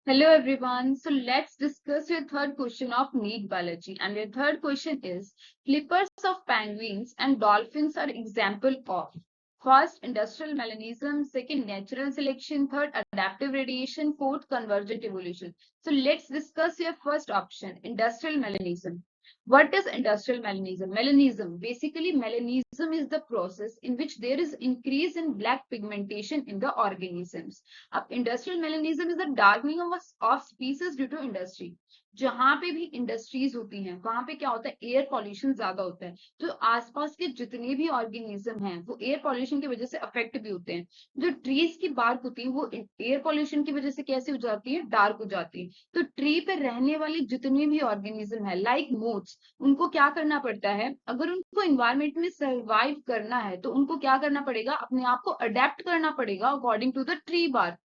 Hello everyone. So let's discuss your third question of NEET biology. And your third question is flippers of penguins and dolphins are example of first industrial melanism, second natural selection, third adaptive radiation, fourth convergent evolution. So let's discuss your first option, industrial melanism. What is industrial melanism? Melanism, basically melanism is the process in which there is increase in black pigmentation in the organisms. अब industrial melanism is the darkening of species due to industry. जहां पे भी industries होती हैं वहां पे क्या होता है, एयर पॉल्यूशन ज्यादा होता है। तो आसपास के जितने भी ऑर्गेनिज्म हैं वो एयर पॉल्यूशन की वजह से अफेक्ट भी होते हैं। जो ट्रीज की बार्क होती है वो एयर पॉल्यूशन की वजह से कैसे हो जाती है, डार्क हो जाती है। तो ट्री पे रहने वाली जितनी भी ऑर्गेनिज्म है लाइक मोथ्स, उनको क्या करना पड़ता है, अगर उनको इन्वायरमेंट में सर्वाइव करना है तो उनको क्या करना पड़ेगा, अपने आप को अडेप्ट करना पड़ेगा according to the tree bark.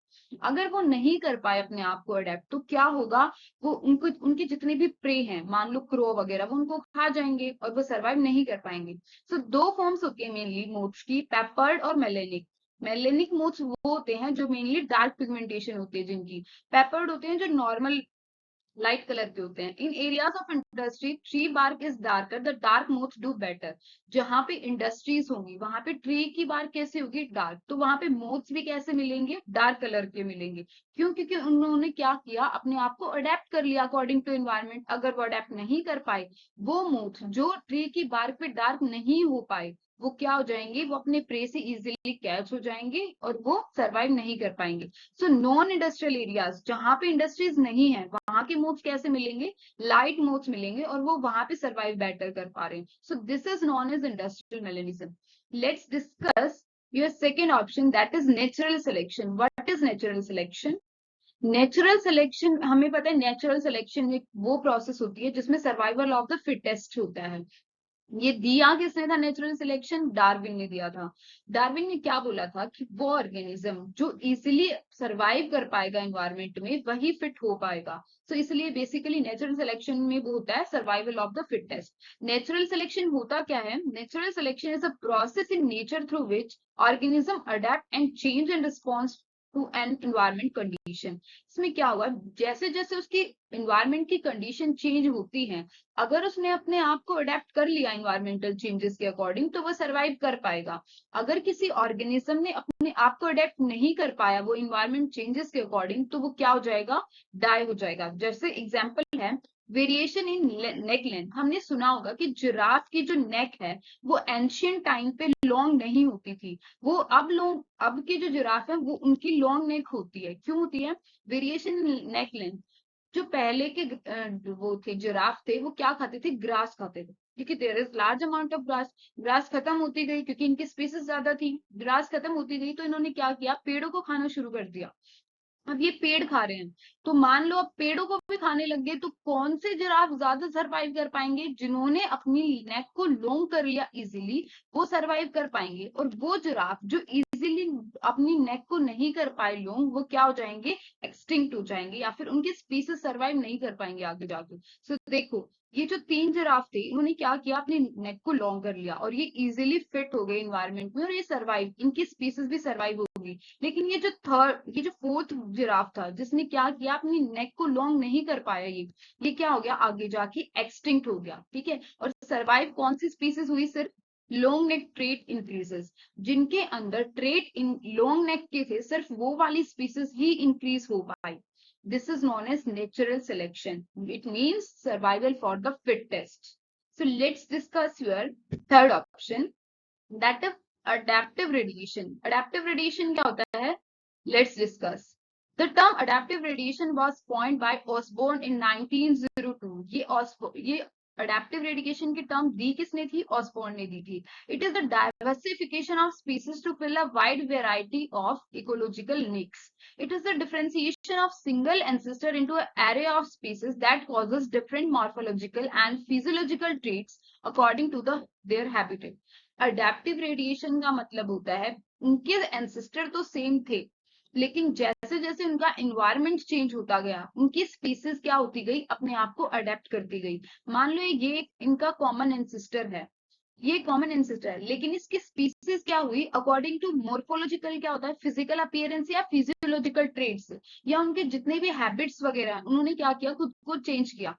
अगर वो नहीं कर पाए अपने आप को अडेप्ट तो क्या होगा, वो उनको उनके जितने भी प्रे हैं, मान लो क्रो वगैरह, वो उनको खा जाएंगे और वो सर्वाइव नहीं कर पाएंगे। सो दो फॉर्म्स होती है मेनली मोथ्स की, पेपर्ड और मेलेनिक। मेलेनिक मोथ्स वो होते हैं जो मेनली डार्क पिगमेंटेशन होती है जिनकी, पेपर्ड होते हैं जो नॉर्मल लाइट कलर के होते हैं। In areas of industry tree bark is darker, the dark moths do better. जहां पे इंडस्ट्रीज होंगी वहां पे ट्री की बार्क कैसे होगी, डार्क, तो वहां पे मोथ्स भी कैसे मिलेंगे, डार्क कलर के मिलेंगे। क्यों? क्योंकि उन्होंने क्या किया, अपने आप को अडेप्ट कर लिया अकॉर्डिंग टू एनवायरमेंट। अगर वो अडेप्ट नहीं कर पाए, वो मोथ जो ट्री की बार्क पे डार्क नहीं हो पाए, वो क्या हो जाएंगे, वो अपने प्रे से इजिली कैच हो जाएंगे और वो सर्वाइव नहीं कर पाएंगे। सो नॉन इंडस्ट्रियल एरियाज जहां पे इंडस्ट्रीज नहीं है वहां के मोड्स कैसे मिलेंगे, लाइट मोड्स मिलेंगे और वो वहां पे सर्वाइव बेटर कर पा रहे हैं। So this is known as industrial melanism. Let's discuss your second option, that is natural selection. What is natural selection? Natural selection, हमें पता है नेचुरल सिलेक्शन एक वो प्रोसेस होती है जिसमें सर्वाइवल ऑफ द फिटेस्ट होता है। ये दिया किसने था नेचुरल सिलेक्शन? डार्विन ने दिया था। डार्विन ने क्या बोला था कि वो ऑर्गेनिज्म जो इजिली सरवाइव कर पाएगा एनवायरमेंट में वही फिट हो पाएगा। तो इसलिए बेसिकली नेचुरल सिलेक्शन में वो होता है survival of the fittest. Natural selection होता क्या है? Natural selection is a process in nature through which organism adapt and change in response to an environment condition. इसमें क्या हुआ, जैसे जैसे उसकी एनवायरमेंट की कंडीशन चेंज होती है, अगर उसने अपने आप को अडेप्ट कर लिया एनवायरमेंटल चेंजेस के अकॉर्डिंग तो वो सरवाइव कर पाएगा। अगर किसी ऑर्गेनिज्म ने अपने आप को अडेप्ट नहीं कर पाया वो एनवायरमेंट चेंजेस के अकॉर्डिंग, तो वो क्या हो जाएगा, डाई हो जाएगा। जैसे एग्जांपल है वेरिएशन इन नेक लेंथ। हमने सुना होगा कि जिराफ की जो नेक है वो एंशियंट टाइम पे लॉन्ग नहीं होती थी, वो अब लोग, अब की जो जिराफ है वो उनकी लॉन्ग नेक होती है। क्यों होती है? वेरिएशन नेक लेंथ। जो पहले के वो थे जिराफ थे वो क्या खाते थे, ग्रास खाते थे, क्योंकि there is large amount of grass. Grass खत्म होती गई क्योंकि इनकी स्पीसीज ज्यादा थी, ग्रास खत्म होती गई तो इन्होंने क्या किया, पेड़ों को खाना शुरू कर दिया। अब ये पेड़ खा रहे हैं, तो मान लो अब पेड़ों को भी खाने लग गए, तो कौन से जिराफ ज्यादा सरवाइव कर पाएंगे? जिन्होंने अपनी नेक को लॉन्ग कर लिया इजीली, वो सरवाइव कर पाएंगे। और वो जिराफ जो इजीली अपनी नेक को नहीं कर पाए लॉन्ग, वो क्या हो जाएंगे, एक्सटिंक्ट हो जाएंगे, या फिर उनकी स्पीसीज सरवाइव नहीं कर पाएंगे आगे जाके। सो देखो, ये जो तीन जिराफ थे इन्होंने क्या किया, अपनी नेक को लॉन्ग कर लिया और ये इजीली फिट हो गए इन्वायरमेंट में और ये सर्वाइव, इनकी स्पीसीज भी सर्वाइव होगी। लेकिन ये जो फोर्थ जिराफ था जिसने क्या किया, अपनी नेक को लॉन्ग नहीं कर पाया, ये क्या हो गया, आगे जाके एक्सटिंक्ट हो गया। ठीक है, और सर्वाइव कौन सी स्पीसीज हुई, सिर्फ लॉन्ग नेक ट्रेट इंक्रीजेस। जिनके अंदर ट्रेट इन लॉन्ग नेक के थे, सिर्फ वो वाली स्पीसीज ही इंक्रीज हो पाई। This is known as natural selection, it means survival for the fittest. So let's discuss your third option, that is adaptive radiation. Adaptive radiation क्या होता है? Let's discuss. The term adaptive radiation was coined by Osborn in 1902. ये adaptive radiation की term दी किसने थी? Osborn ने दी थी. It is the diversification of species to fill a wide variety of ecological needs. It is the differentiation of single ancestor into an array of species that causes different morphological and physiological traits according to their habitat. Adaptive radiation का मतलब होता है उनके ancestor तो same थे, लेकिन जैसे जैसे उनका एनवायरनमेंट चेंज होता गया उनकी स्पीसीज क्या होती गई, अपने आप को अडेप्ट करती गई। मान लो ये इनका कॉमन एंसेस्टर है, ये कॉमन एंसेस्टर है, लेकिन इसकी स्पीसीज क्या हुई अकॉर्डिंग टू मोर्फोलॉजिकल, क्या होता है फिजिकल अपीयरेंस या फिजियोलॉजिकल ट्रेड्स या उनके जितने भी हैबिट्स वगैरह हैं, उन्होंने क्या किया खुद को चेंज किया।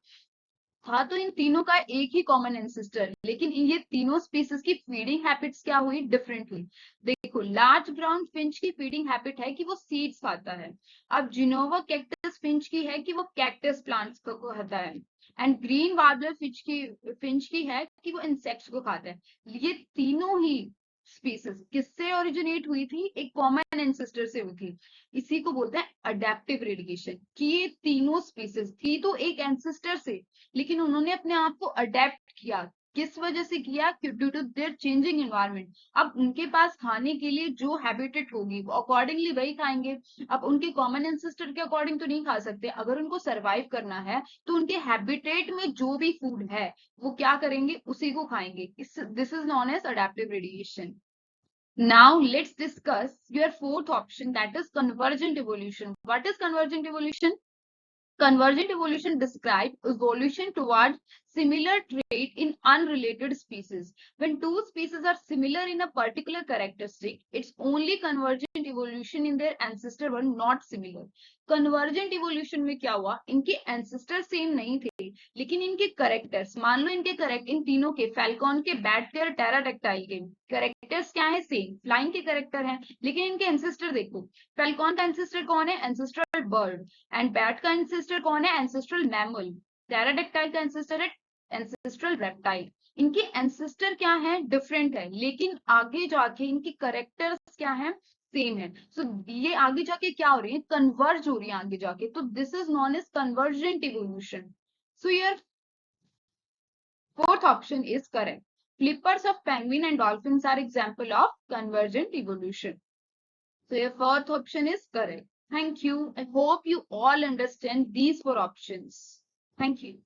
था तो इन तीनों का एक ही कॉमन एंसेस्टर, लेकिन ये तीनों स्पीसीज की फीडिंग हैबिट्स क्या हुई डिफरेंट हुई। देखो लार्ज ब्राउन फिंच की फीडिंग हैबिट है कि वो सीड्स खाता है। अब जिनोवा कैक्टस फिंच की है कि वो कैक्टस प्लांट्स को खाता है। एंड ग्रीन वार्बलर फिंच की है कि वो इंसेक्ट्स को खाता है। ये तीनों ही स्पीसीज किससे ओरिजिनेट हुई थी, एक कॉमन एंसेस्टर से हुई थी। इसी को बोलते हैं अडेप्टिव रेडिएशन, कि ये तीनों स्पीसीज थी तो एक एंसेस्टर से, लेकिन उन्होंने अपने आप को अडेप्ट किया। किस वजह से किया, due to their changing environment. अब उनके पास खाने के लिए जो हैबिटेट होगी वो अकॉर्डिंगली वही खाएंगे। अब उनके कॉमन एंसेस्टर के अकॉर्डिंग तो नहीं खा सकते, अगर उनको सरवाइव करना है तो उनके हैबिटेट में जो भी फूड है वो क्या करेंगे, उसी को खाएंगे। This is known as adaptive radiation. Now let's discuss your fourth option, that is convergent evolution. What is convergent evolution? Convergent evolution describes evolution towards similar trait in unrelated species. When two species are similar in a particular characteristic, it's only convergent evolution in their ancestor were not similar. Convergent evolution में क्या हुआ, इनके ancestor same नहीं थे, लेकिन इनके characters, मान लो इनके करेक्ट इन तीनों के फैल्कॉन के बैट के और टेराडेक्टाइल के करेक्टर्स क्या है, सेम फ्लाइंग के करेक्टर हैं, लेकिन इनके एंसेस्टर देखो, फैल्कॉन का एंसेस्टर कौन है, एंसेस्ट्रल बर्ड। एंड बैट का एंसेस्टर कौन है, एंसेस्ट्रल मैमल। टेराडेक्टाइल का एंसेस्टर है एंसेस्ट्रल रेप्टाइल। इनके एंसेस्टर क्या है, डिफरेंट है, लेकिन आगे जाके इनकी करेक्टर्स क्या है, सेम है। सो ये आगे जाके क्या हो रही है, कन्वर्ज हो रही है आगे जाके, तो this is known as convergent evolution. So your fourth option is correct. Flippers of penguin and dolphins are example of convergent evolution. So your fourth option is correct. Thank you. I hope you all understand these four options. Thank you.